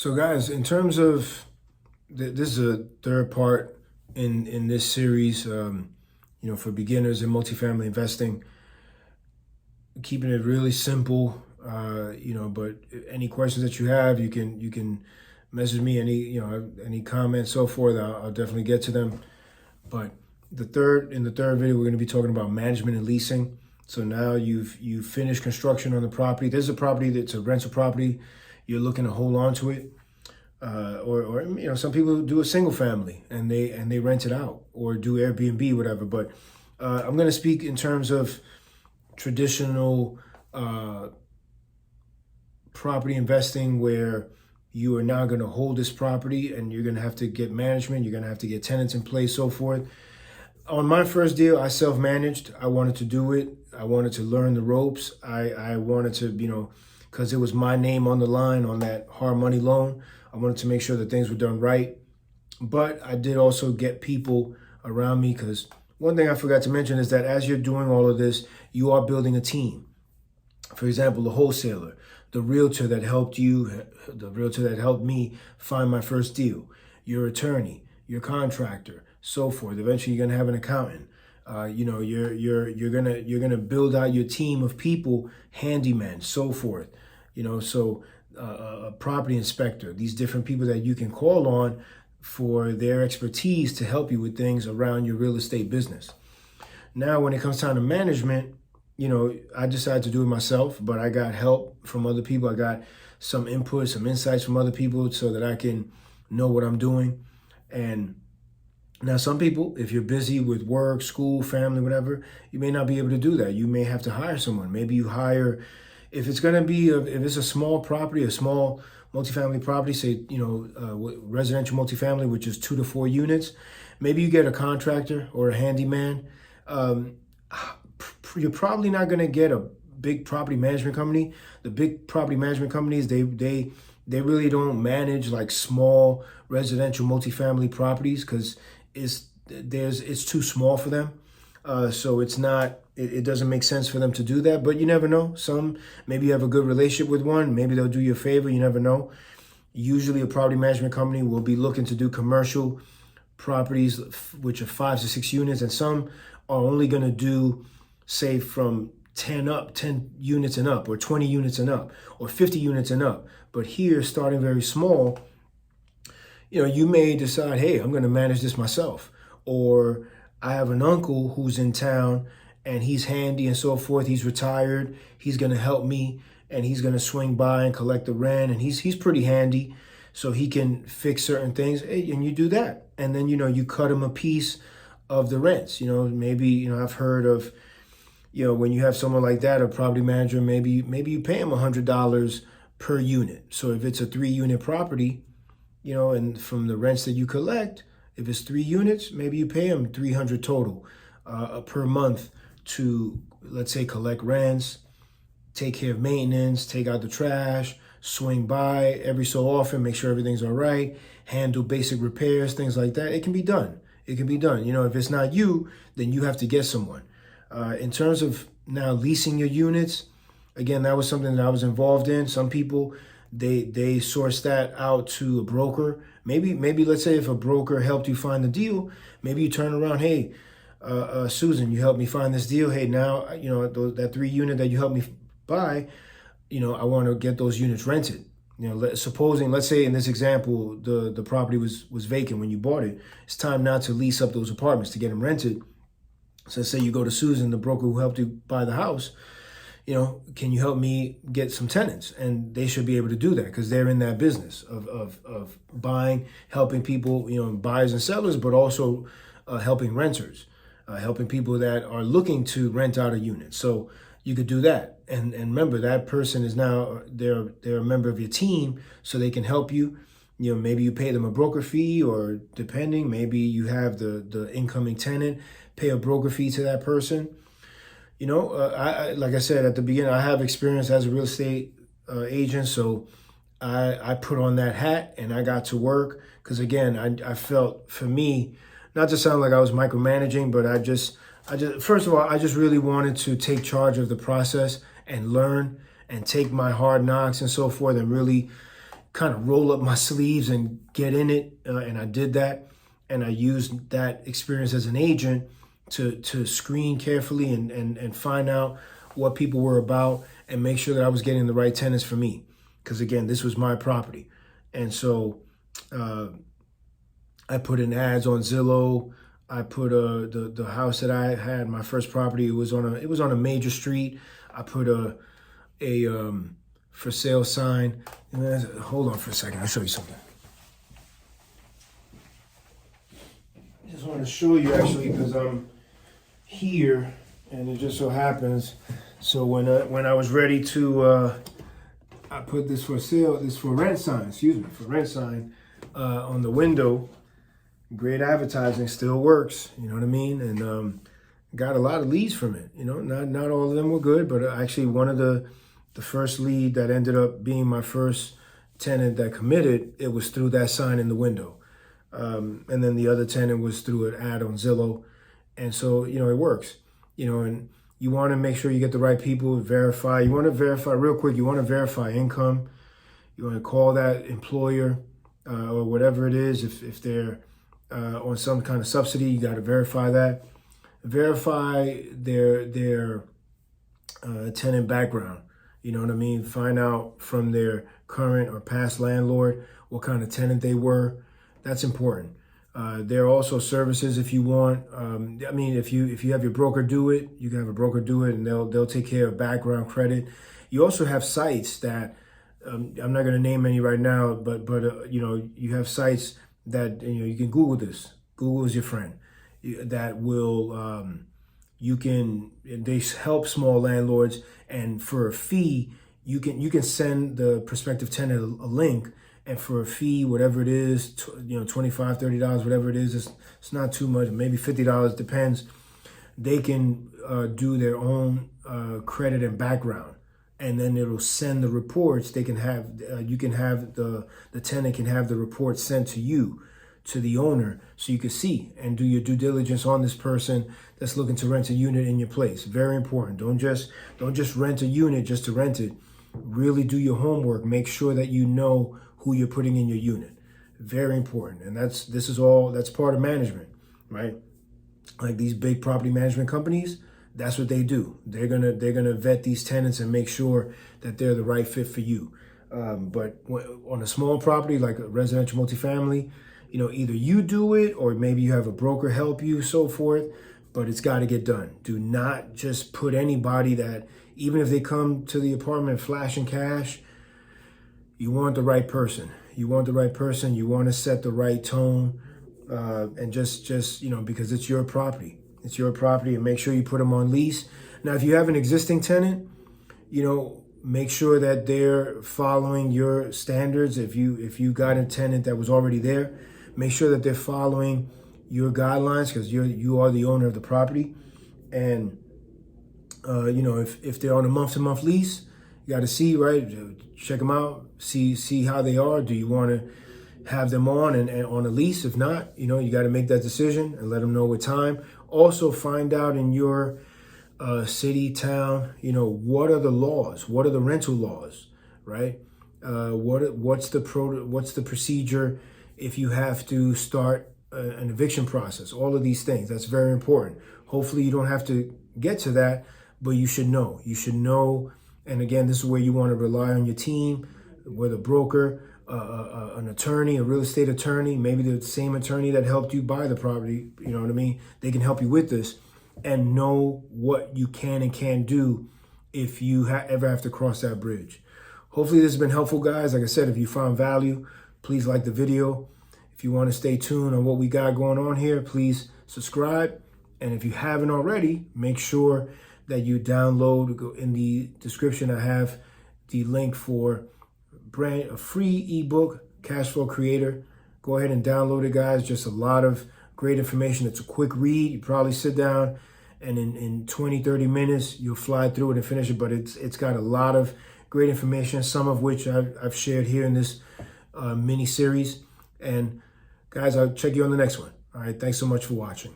So, guys, in terms of this is a third part in this series, for beginners in multifamily investing, keeping it really simple. But any questions that you have, you can message me. Any comments, so forth. I'll definitely get to them. But in the third video, we're going to be talking about management and leasing. So now you've finished construction on the property. This is a property that's a rental property. You're looking to hold on to it. Or some people do a single family and they rent it out or do Airbnb, whatever. But I'm going to speak in terms of traditional property investing, where you are now going to hold this property and you're going to have to get management, you're going to have to get tenants in place, so forth. On my first deal, I self-managed. I wanted to do it. I wanted to learn the ropes. I wanted to, because it was my name on the line on that hard money loan. I wanted to make sure that things were done right. But I did also get people around me, because one thing I forgot to mention is that as you're doing all of this, you are building a team. For example, the wholesaler, the realtor that helped you, the realtor that helped me find my first deal, your attorney, your contractor, so forth. Eventually, you're gonna have an accountant. You're gonna build out your team of people, handyman, so forth. A property inspector, these different people that you can call on for their expertise to help you with things around your real estate business. Now, when it comes time to management, I decided to do it myself, but I got help from other people. I got some input, some insights from other people so that I can know what I'm doing. And now some people, if you're busy with work, school, family, whatever, you may not be able to do that. You may have to hire someone. Maybe you hire, if it's going to be, if it's a small property, a small multifamily property, say, residential multifamily, which is 2 to 4 units, maybe you get a contractor or a handyman. You're probably not going to get a big property management company. The big property management companies, they really don't manage like small residential multifamily properties, because it's too small for them. So it doesn't make sense for them to do that. But you never know. Maybe you have a good relationship with one. Maybe they'll do you a favor. You never know. Usually a property management company will be looking to do commercial properties, which are 5 to 6 units. And some are only going to do, say, from 10 units and up, or 20 units and up, or 50 units and up. But here, starting very small, you may decide, hey, I'm going to manage this myself. Or I have an uncle who's in town and he's handy and so forth. He's retired. He's going to help me, and he's going to swing by and collect the rent. And he's pretty handy, so he can fix certain things. And you do that. And then, you cut him a piece of the rents. Maybe, I've heard of, when you have someone like that, a property manager, maybe you pay him $100 per unit. So if it's a 3-unit property, and from the rents that you collect, if it's 3 units, maybe you pay him $300 total per month to, let's say, collect rents, take care of maintenance, take out the trash, swing by every so often, make sure everything's all right, handle basic repairs, things like that. It can be done. It can be done. If it's not you, then you have to get someone. In terms of now leasing your units, again, that was something that I was involved in. Some people, they source that out to a broker. Maybe let's say if a broker helped you find the deal, maybe you turn around, hey, Susan, you helped me find this deal. Hey, now, that 3 unit that you helped me buy, I want to get those units rented. Supposing, let's say in this example, the property was vacant when you bought it. It's time now to lease up those apartments, to get them rented. So say you go to Susan, the broker who helped you buy the house, can you help me get some tenants? And they should be able to do that, because they're in that business of buying, helping people, buyers and sellers, but also helping renters, helping people that are looking to rent out a unit. So you could do that. And remember, that person is now, they're a member of your team, so they can help you. Maybe you pay them a broker fee, or depending, maybe you have the incoming tenant pay a broker fee to that person. I like I said at the beginning, I have experience as a real estate agent, so I put on that hat and I got to work, because again, I felt, for me, not to sound like I was micromanaging, but I just first of all, I just really wanted to take charge of the process and learn and take my hard knocks and so forth, and really kind of roll up my sleeves and get in it. And I did that. And I used that experience as an agent to screen carefully and find out what people were about and make sure that I was getting the right tenants for me. Because again, this was my property. And so I put in ads on Zillow. I put the house that I had, my first property, it was on a major street. I put a for sale sign. Hold on for a second, I'll show you something. I just want to show you actually because I'm here and it just so happens. So when I was ready to, I put this for sale, this for rent sign, for rent sign on the window. Great advertising, still works, you know what I mean? And got a lot of leads from it. You know, not all of them were good, but actually one of the first lead that ended up being my first tenant that committed, it was through that sign in the window. And then the other tenant was through an ad on Zillow. And so, you know, it works, you know, and you want to make sure you get the right people, verify. You want to verify real quick. You want to verify income. You want to call that employer or whatever it is. If they're on some kind of subsidy, you got to verify that. Verify their tenant background. You know what I mean? Find out from their current or past landlord what kind of tenant they were. That's important. There are also services if you want. I mean, if you have your broker do it, you can have a broker do it, and they'll take care of background credit. You also have sites that I'm not going to name any right now, but you know, you have sites that you can Google this. Google is your friend. That will they help small landlords, and for a fee, you can send the prospective tenant a link. And for a fee, whatever it is, $25, $30, whatever it is, it's not too much, maybe $50, depends. They can do their own credit and background. And then it'll send the reports. They can have, you can have, the tenant can have the report sent to you, to the owner, so you can see and do your due diligence on this person that's looking to rent a unit in your place. Very important. Don't just rent a unit just to rent it. Really do your homework. Make sure that you know who you're putting in your unit. Very important. And that's part of management, right? Like these big property management companies, that's what they do. They're gonna vet these tenants and make sure that they're the right fit for you. But on a small property like a residential multifamily, you know, either you do it or maybe you have a broker help you, so forth. But it's got to get done. Do not just put anybody that, even if they come to the apartment flashing cash. You want the right person. You want the right person. You want to set the right tone, and just because it's your property. It's your property, and make sure you put them on lease. Now, if you have an existing tenant, make sure that they're following your standards. If you got a tenant that was already there, make sure that they're following your guidelines, because you are the owner of the property. And if they're on a month-to-month lease, you got to see, right? Check them out, see how they are. Do you want to have them on and on a lease? If not, you got to make that decision and let them know what time. Also, find out in your city, town, what are the laws? What are the rental laws, right? What's the procedure if you have to start an eviction process? All of these things. That's very important. Hopefully, you don't have to get to that, but you should know. You should know. And again, this is where you want to rely on your team, with a broker, an attorney, a real estate attorney, maybe the same attorney that helped you buy the property. You know what I mean? They can help you with this, and know what you can and can't do if you ever have to cross that bridge. Hopefully this has been helpful, guys. Like I said, if you found value, please like the video. If you want to stay tuned on what we got going on here, please subscribe. And if you haven't already, make sure that you download. In the description, I have the link for a free ebook, Cash Flow Creator. Go ahead and download it, guys. Just a lot of great information. It's a quick read. You probably sit down and in 20, 30 minutes, you'll fly through it and finish it. But it's got a lot of great information, some of which I've shared here in this mini series. And guys, I'll check you on the next one. All right. Thanks so much for watching.